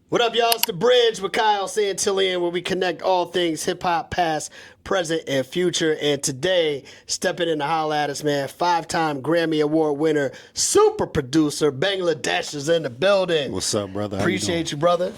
What up, y'all? It's The Bridge with Kyle Santillian, where we connect all things hip-hop, past, present, and future. And today, stepping in to holla at us, man, 5-time Grammy Award winner, super producer, Bangladesh is in the building. What's up, brother? How Appreciate you, brother.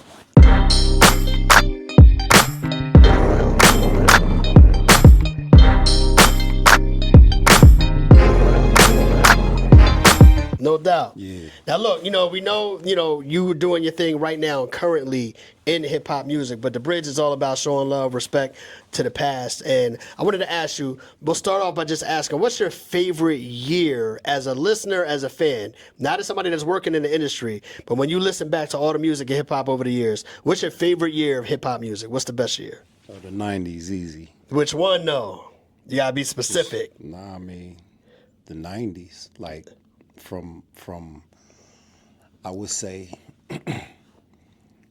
No doubt. Yeah. Now, look, we know, you were doing your thing right now, currently in hip hop music, but The Bridge is all about showing love, respect to the past. And I wanted to ask you, we'll start off by just asking, what's your favorite year as a listener, as a fan, not as somebody that's working in the industry, but when you listen back to all the music in hip hop over the years, what's your favorite year of hip hop music? What's the best year? Oh, the 90s, easy. Which one, though? You gotta be specific. The 90s, like from I would say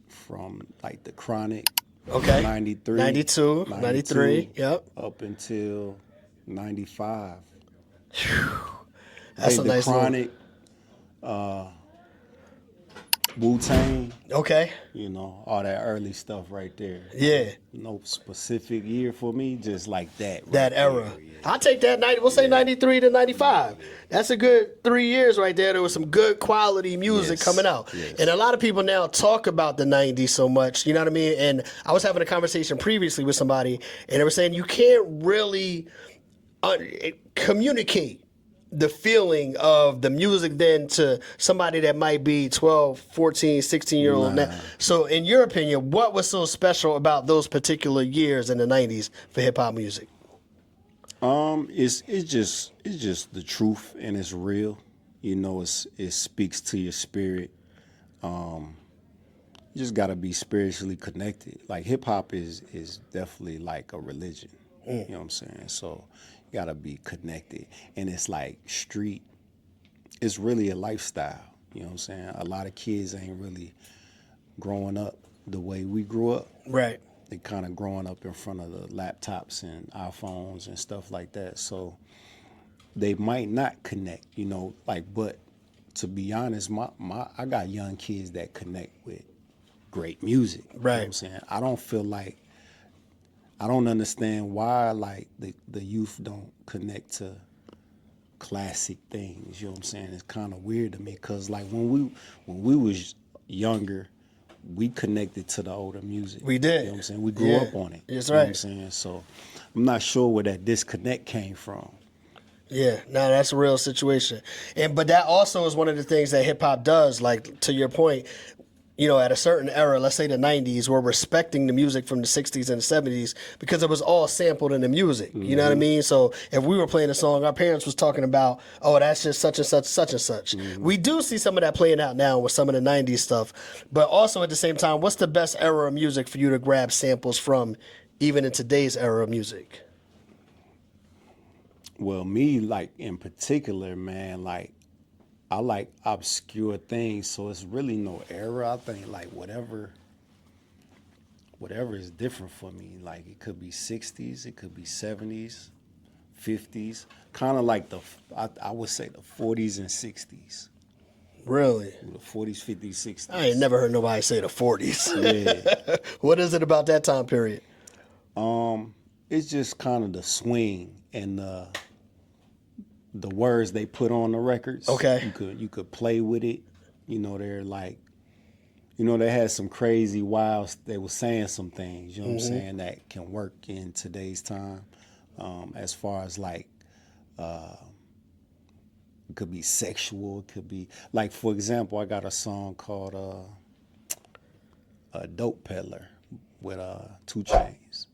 from like the Chronic, Okay. 93, 92, 93, yep. up until 95. That's a the nice Chronic, Wu-Tang, Okay. all that early stuff right there. Yeah. No specific year for me, just like that. Right That era. there, yeah. I'll take that. We'll say 93 to 95. That's a good 3 years right there. There was some good quality music Yes, coming out. yes. And a lot of people now talk about the 90s so much, you know what I mean? And I was having a conversation previously with somebody, and they were saying you can't really communicate the feeling of the music then to somebody that might be 12, 14, 16-year-old now. So in your opinion, what was so special about those particular years in the 90s for hip-hop music? It's just the truth, and it's real. It speaks to your spirit. You just gotta be spiritually connected. Like hip hop is definitely like a religion. You know what I'm saying? So you gotta be connected, and it's like street. It's really a lifestyle. You know what I'm saying? A lot of kids ain't really growing up the way we grew up. Right. They kind of growing up in front of the laptops and iPhones and stuff like that. So they might not connect, but to be honest, I got young kids that connect with great music. Right. You know what I'm saying? I don't understand why like the youth don't connect to classic things. You know what I'm saying? It's kind of weird to me because like when we was younger, we connected to the older music. We did. You know what I'm saying? We grew up on it. That's You know right. what I'm saying? So I'm not sure where that disconnect came from. Yeah, no, that's a real situation. But that also is one of the things that hip hop does, like to your point, at a certain era, let's say the 90s, we're respecting the music from the 60s and the 70s because it was all sampled in the music. You know what I mean? So if we were playing a song, our parents was talking about, oh, that's just such and such, such and such. We do see some of that playing out now with some of the 90s stuff. But also at the same time, what's the best era of music for you to grab samples from, even in today's era of music? Well, me, like in particular, man, like I like obscure things, so it's really no era. I think like whatever is different for me. Like it could be 60s, it could be 70s, 50s, kind of like I would say the 40s and 60s. Really? The 40s, 50s, 60s. I ain't never heard nobody say the 40s. Yeah. What is it about that time period? It's just kind of the swing and the words they put on the records. Okay. You could play with it. They're like, they had some crazy wild, they were saying some things, you know what I'm saying, that can work in today's time. As far as like, it could be sexual, it could be, like for example, I got a song called Dope Peddler with 2 Chainz.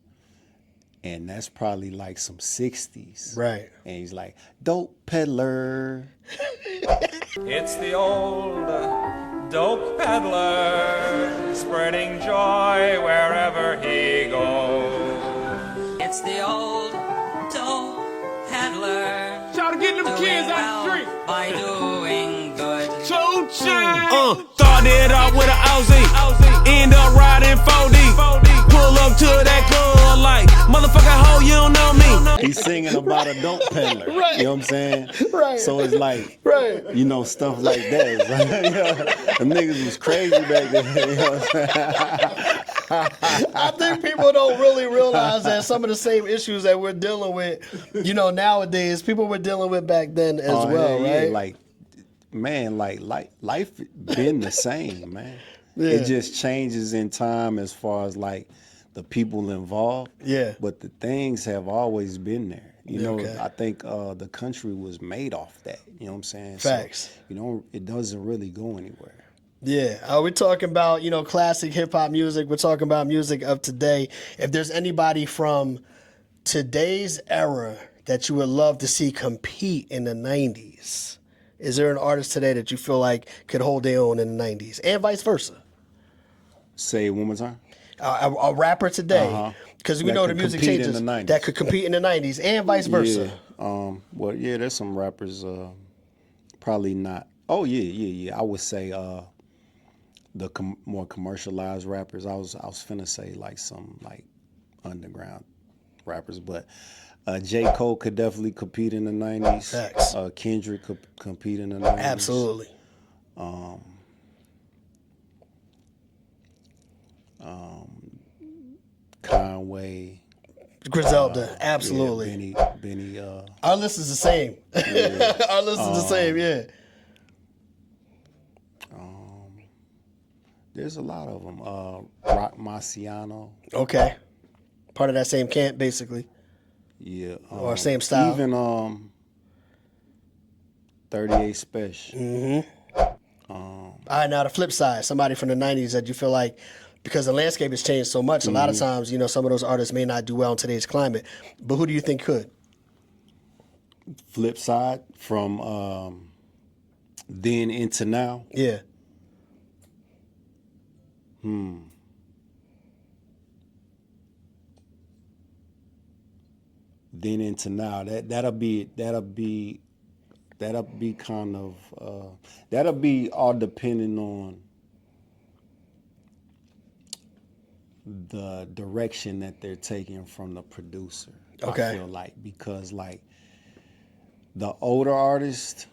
And that's probably like some 60s. Right. And he's like, dope peddler. It's the old dope peddler, spreading joy wherever he goes. It's the old dope peddler. Try to get them kids out the street. By doing good. Started out with an Aussie. End up riding 4D. Pull up to that club like, motherfucker, hoe, you don't know me. He's singing about a dope peddler. Right. You know what I'm saying? Right. So it's like, Right. you know, stuff like that. It's like, you know, them niggas was crazy back then. You know what I'm saying? I think people don't really realize that some of the same issues that we're dealing with, you know, nowadays, people were dealing with back then as Oh, well, yeah, right? like, man, like life been the same, man. Yeah. It just changes in time as far as like the people involved. Yeah. But the things have always been there. You know, Okay. I think the country was made off that. You know what I'm saying? Facts. So, you know, it doesn't really go anywhere. Yeah, we're talking about, you know, classic hip hop music. We're talking about music of today. If there's anybody from today's era that you would love to see compete in the 90s, is there an artist today that you feel like could hold their own in the 90s and vice versa? Say it one more time. A rapper today, because we That know the could music compete in changes, the 90s. that could compete in the 90s and vice versa. Yeah. Well, yeah, there's some rappers probably not. Oh, yeah. I would say the more commercialized rappers. I was finna say like some like underground rappers, but J. Cole could definitely compete in the 90s. Facts. Kendrick could compete in the 90s. Absolutely. Conway. Griselda, absolutely. Yeah, Benny. Our list is the same. Our list is the same, yeah. There's a lot of them. Rock Marciano. Okay. Part of that same camp, basically. Yeah. Or same style. Even 38 Special. All right, now the flip side, somebody from the 90s that you feel like, because the landscape has changed so much, a lot of times, you know, some of those artists may not do well in today's climate. But who do you think could? Flip side from then into now. Yeah. Then into now. That'll be kind of that'll be all depending on the direction that they're taking from the producer. Okay. I feel like, because like the older artists,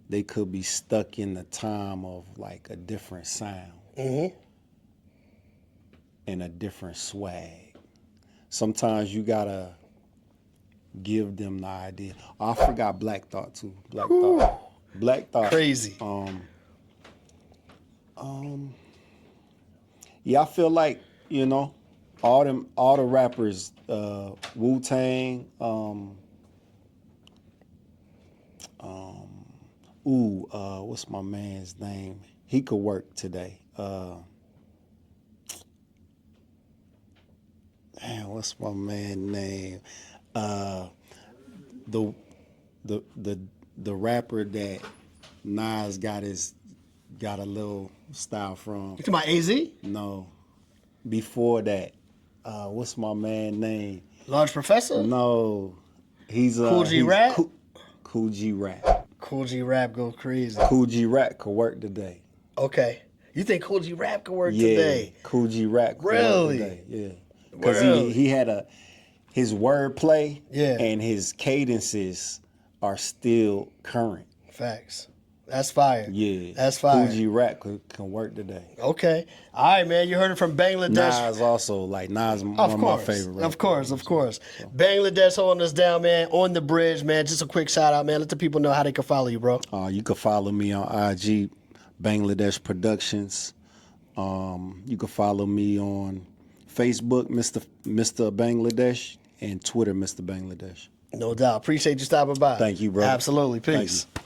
they could be stuck in the time of like a different sound and a different swag. Sometimes you gotta give them the idea. Oh, I forgot Black Thought too. Black Thought. Crazy. Yeah, I feel like, you know, all the rappers, Wu-Tang, what's my man's name? He could work today. What's my man's name? The rapper that Nas got a little style from. You talking about AZ? No, before that, what's my man's name? Large Professor? No, he's Cool G Rap? Cool G Rap. Cool G Rap go crazy. Cool G Rap could work today. Okay. You think Cool G Rap could work Yeah, today? Cool G Rap could Really? work today. Yeah, because Really? he had his wordplay Yeah. and his cadences are still current. Facts. That's fire. Yeah, That's fire. Cool G Rap can work today. Okay. All right, man. You heard it from Bangladesh. Nas also, like Nas, one Of of course, my favorite. of course. Bangladesh holding us down, man. On the bridge, man. Just a quick shout out, man. Let the people know how they can follow you, bro. You can follow me on IG, Bangladesh Productions. You can follow me on Facebook, Mr. Bangladesh, and Twitter, Mr. Bangladesh. No doubt. Appreciate you stopping by. Thank you, bro. Absolutely. Thank Peace. you.